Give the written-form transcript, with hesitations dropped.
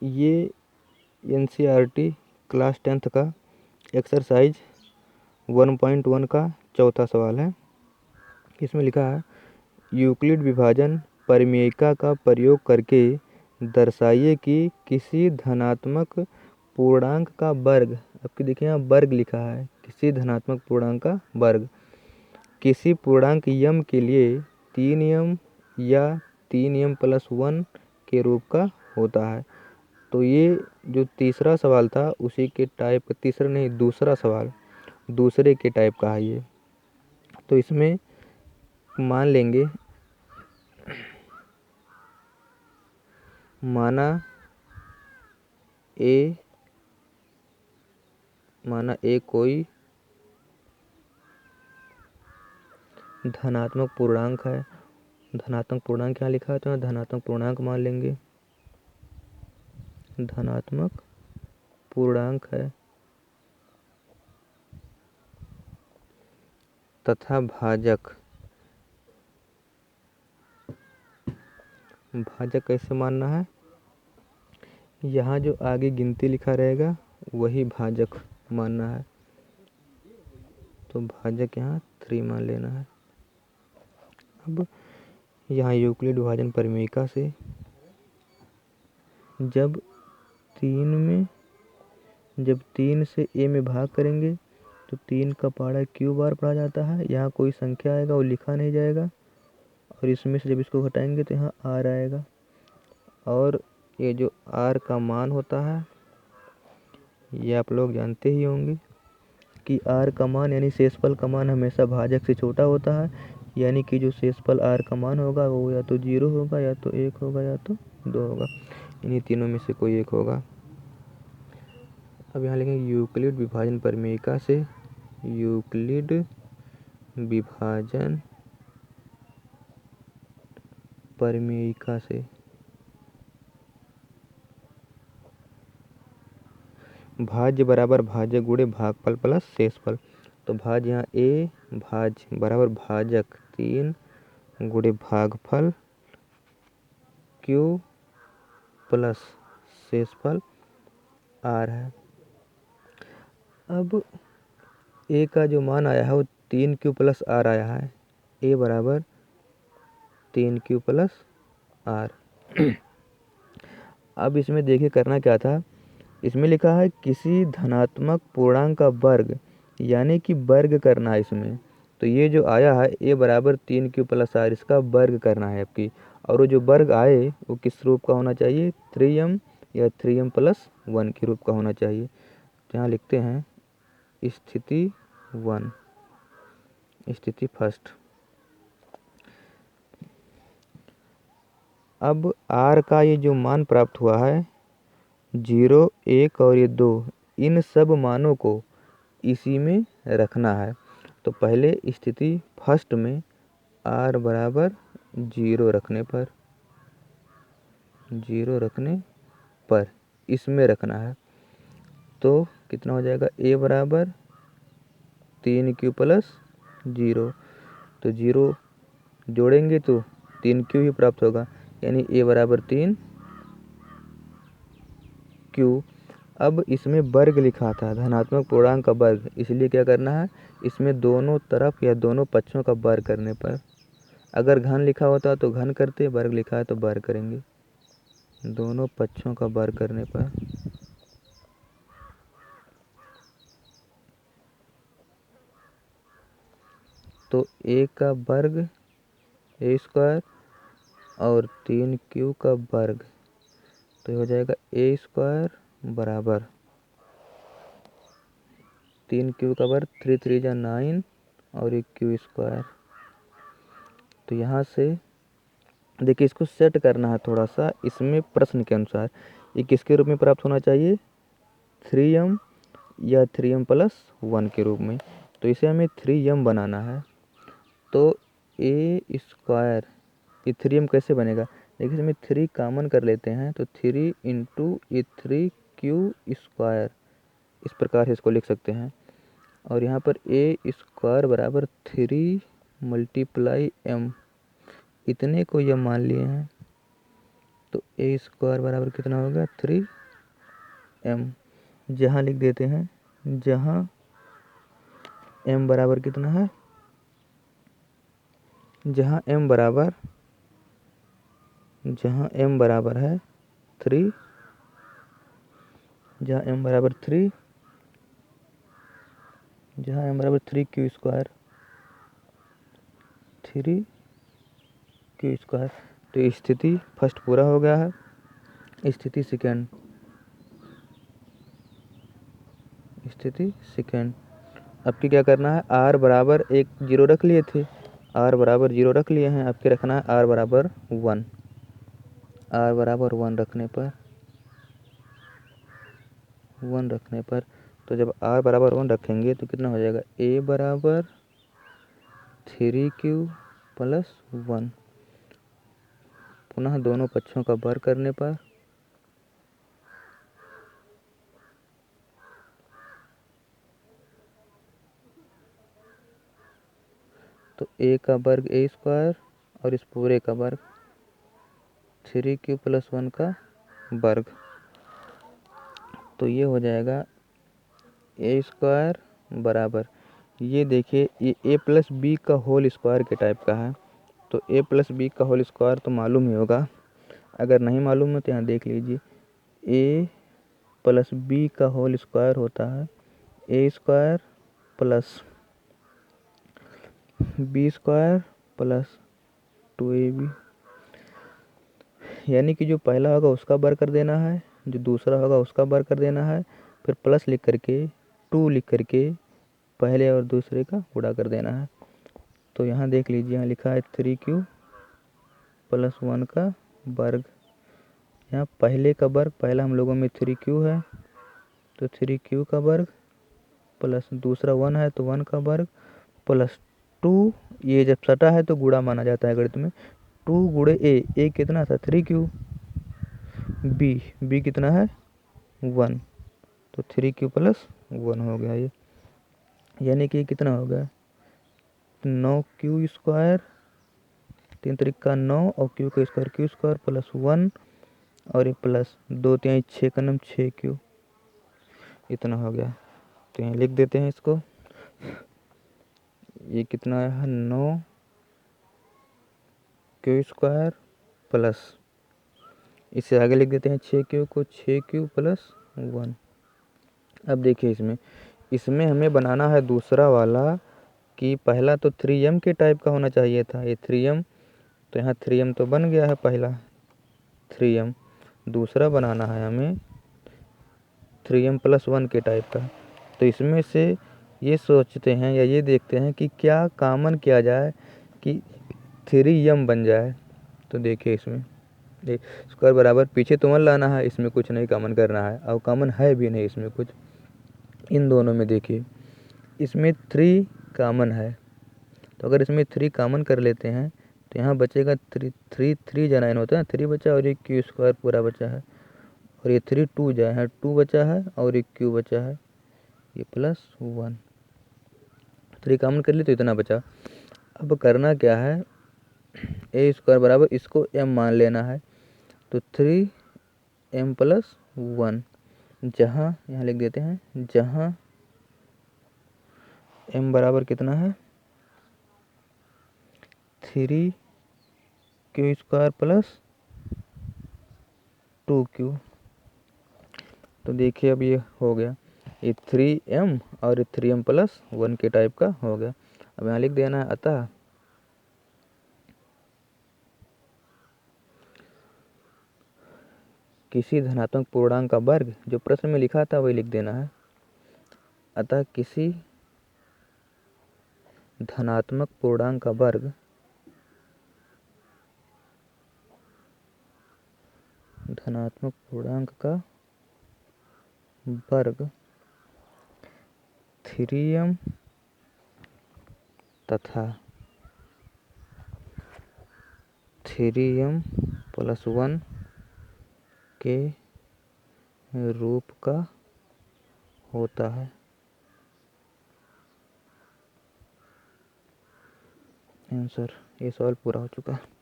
ये NCERT class 10th का exercise 1.1 का चौथा सवाल है। इसमें लिखा है यूक्लिड विभाजन परिमेयिका का प्रयोग करके दर्शाइए कि किसी धनात्मक पूर्णांक का वर्ग, आपके देखिए यहाँ वर्ग लिखा है, किसी धनात्मक पूर्णांक का वर्ग किसी पूर्णांक यम के लिए 3m या 3m+1 के रूप का होता है। तो ये जो तीसरा सवाल था उसी के टाइप, तीसरा नहीं दूसरा सवाल दूसरे के टाइप का है ये। तो इसमें मान लेंगे, माना ए कोई धनात्मक पूर्णांक है। धनात्मक पूर्णांक यहाँ लिखा है तो यहाँ धनात्मक पूर्णांक मान लेंगे, धनात्मक पूर्णांक है तथा भाजक कैसे मानना है, यहाँ जो आगे गिनती लिखा रहेगा वही भाजक मानना है। तो भाजक यहाँ 3 मान लेना है। अब यहाँ यूक्लिड विभाजन परिमेयिका से जब 3 से a में भाग करेंगे तो 3 का पहाड़ा क्यू बार पढ़ा जाता है। यहाँ कोई संख्या आएगा वो लिखा नहीं जाएगा, और इसमें से जब इसको घटाएंगे तो यहाँ r आएगा। और ये जो r का मान होता है ये आप लोग जानते ही होंगे कि r का मान यानी शेषफल का मान हमेशा भाजक से छोटा होता है। यानी कि जो शेषफल r का मान होगा वो या तो 0 होगा, या तो 1 होगा, या तो 2 होगा। इन्हीं तीनों में से कोई एक होगा। अब यहाँ लिखेंगे यूक्लिड विभाजन परिमेयिका से, यूक्लिड विभाजन परिमेयिका से भाज्य बराबर भाजक गुणे भागफल प्लस शेषफल। तो भाज्य यहाँ a भाज्य बराबर भाजक 3 गुणे भागफल q प्लस शेषफल r है। अब a का जो मान आया है वो 3q प्लस r आया है। a बराबर 3q प्लस r। अब इसमें देखिए करना क्या था, इसमें लिखा है किसी धनात्मक पूर्णांक का वर्ग, यानी कि वर्ग करना है इसमें। तो ये जो आया है a बराबर 3q प्लस r, इसका वर्ग करना है आपकी। और वो जो वर्ग आए वो किस रूप का होना चाहिए, 3m या 3m+1 के रूप का होना चाहिए। तो यहाँ लिखते हैं स्थिति 1, स्थिति फर्स्ट। अब r का ये जो मान प्राप्त हुआ है 0, 1 और ये 2, इन सब मानों को इसी में रखना है। तो पहले स्थिति फर्स्ट में r बराबर 0 रखने पर इसमें रखना है। तो कितना हो जाएगा, a बराबर 3q प्लस 0। तो 0 जोड़ेंगे तो 3q ही प्राप्त होगा, यानी a बराबर 3q। अब इसमें वर्ग लिखा था, धनात्मक पूर्णांक का वर्ग, इसलिए क्या करना है, इसमें दोनों तरफ या दोनों पक्षों का वर्ग करने पर। अगर घन लिखा होता तो घन करते, वर्ग लिखा है तो वर्ग करेंगे, दोनों पक्षों का वर्ग करने पर। तो a का वर्ग a स्क्वायर और 3q का वर्ग, तो हो जाएगा a स्क्वायर बराबर 3q का वर्ग, 3 3 जा 9 और एक q स्क्वायर। तो यहाँ से देखिए इसको सेट करना है थोड़ा सा, इसमें प्रश्न के अनुसार ये किसके रूप में प्राप्त होना चाहिए, 3m या 3m+1 के रूप में। तो इसे हमें 3m बनाना है। तो a स्क्वायर, ये 3m कैसे बनेगा, देखिए इसमें 3 कॉमन कर लेते हैं, तो 3 इंटू ये 3q स्क्वायर, इस प्रकार से इसको लिख सकते हैं। और यहाँ पर a स्क्वायर बराबर 3 × m, इतने को यह मान लिए हैं। तो ए स्क्वायर बराबर कितना हो गया 3m। जहाँ लिख देते हैं, जहाँ m बराबर कितना है, जहाँ m बराबर है 3, जहाँ m बराबर 3, जहाँ m बराबर 3q स्क्वायर, 3q स्क्वायर। तो स्थिति फर्स्ट पूरा हो गया है। स्थिति सेकेंड, आपकी क्या करना है, r बराबर 0 रख लिए थे, r बराबर 0 रख लिए हैं, आपके रखना है r बराबर 1। r बराबर 1 रखने पर तो जब r बराबर 1 रखेंगे तो कितना हो जाएगा, a बराबर 3q प्लस 1, पुनः दोनों पक्षों का वर्ग करने पर तो a का वर्ग a स्क्वायर और इस पूरे का वर्ग 3q प्लस 1 का वर्ग। तो ये हो जाएगा a स्क्वायर बराबर, ये देखिए ये a प्लस बी का होल स्क्वायर के टाइप का है। तो a प्लस बी का होल स्क्वायर तो मालूम ही होगा, अगर नहीं मालूम है तो यहाँ देख लीजिए, a प्लस बी का होल स्क्वायर होता है a square plus B square plus 2ab, यानी कि जो पहला होगा उसका वर्ग कर देना है, जो दूसरा होगा उसका वर्ग कर देना है, फिर प्लस लिख करके 2 लिख करके पहले और दूसरे का गुणा कर देना है। तो यहाँ देख लीजिए, यहाँ लिखा है 3q प्लस 1 का वर्ग। यहाँ पहले का वर्ग, पहला हम लोगों में 3q है तो 3q का वर्ग प्लस दूसरा 1 है तो 1 का वर्ग प्लस 2, ये जब सटा है तो गुणा माना जाता है गणित में, 2 गुणे ए कितना था 3q, बी कितना है 1, तो 3q प्लस 1 हो गया ये, यानी कि कितना हो गया 9q स्क्वायर, 3 त्रिका 9 और q स्क्वायर प्लस 1 और ये प्लस 2 3 6 का नाम 6q, इतना हो गया। तो यहाँ लिख देते हैं इसको, ये कितना है 9q स्क्वायर प्लस, इससे आगे लिख देते हैं 6q को, 6q प्लस 1। अब देखिए इसमें हमें बनाना है दूसरा वाला, कि पहला तो 3m के टाइप का होना चाहिए था, ये 3m, तो यहाँ 3m तो बन गया है पहला 3m, दूसरा बनाना है हमें 3m प्लस 1 के टाइप का। तो इसमें से ये सोचते हैं या ये देखते हैं कि क्या कॉमन किया जाए कि 3m बन जाए। तो देखिए इसमें स्क्वायर बराबर, पीछे तो 1 लाना है, इसमें कुछ नहीं कॉमन करना है, और कॉमन है भी नहीं इसमें कुछ। इन दोनों में देखिए इसमें 3 कॉमन है, तो अगर इसमें 3 कॉमन कर लेते हैं तो यहाँ बचेगा 3 जा 9 होता है, 3 बचा और एक q स्क्वायर पूरा बचा है, और ये 3 2 जा है 2 बचा है और एक q बचा है, ये प्लस 1, 3 कॉमन कर लिए तो इतना बचा। अब करना क्या है, a स्क्वायर बराबर इसको m मान लेना है, तो 3m प्लस 1, जहाँ यहाँ लिख देते हैं, जहाँ m बराबर कितना है 3q स्क्वायर प्लस 2q। तो देखिए अब ये हो गया, ये 3m और 3m प्लस 1 के टाइप का हो गया। अब यहाँ लिख देना है, अतः किसी धनात्मक पूर्णांक का वर्ग, जो प्रश्न में लिखा था वही लिख देना है, अतः किसी धनात्मक पूर्णांक का वर्ग वर्ग 3m तथा 3m प्लस 1 के रूप का होता है। आंसर, ये सवाल पूरा हो चुका है।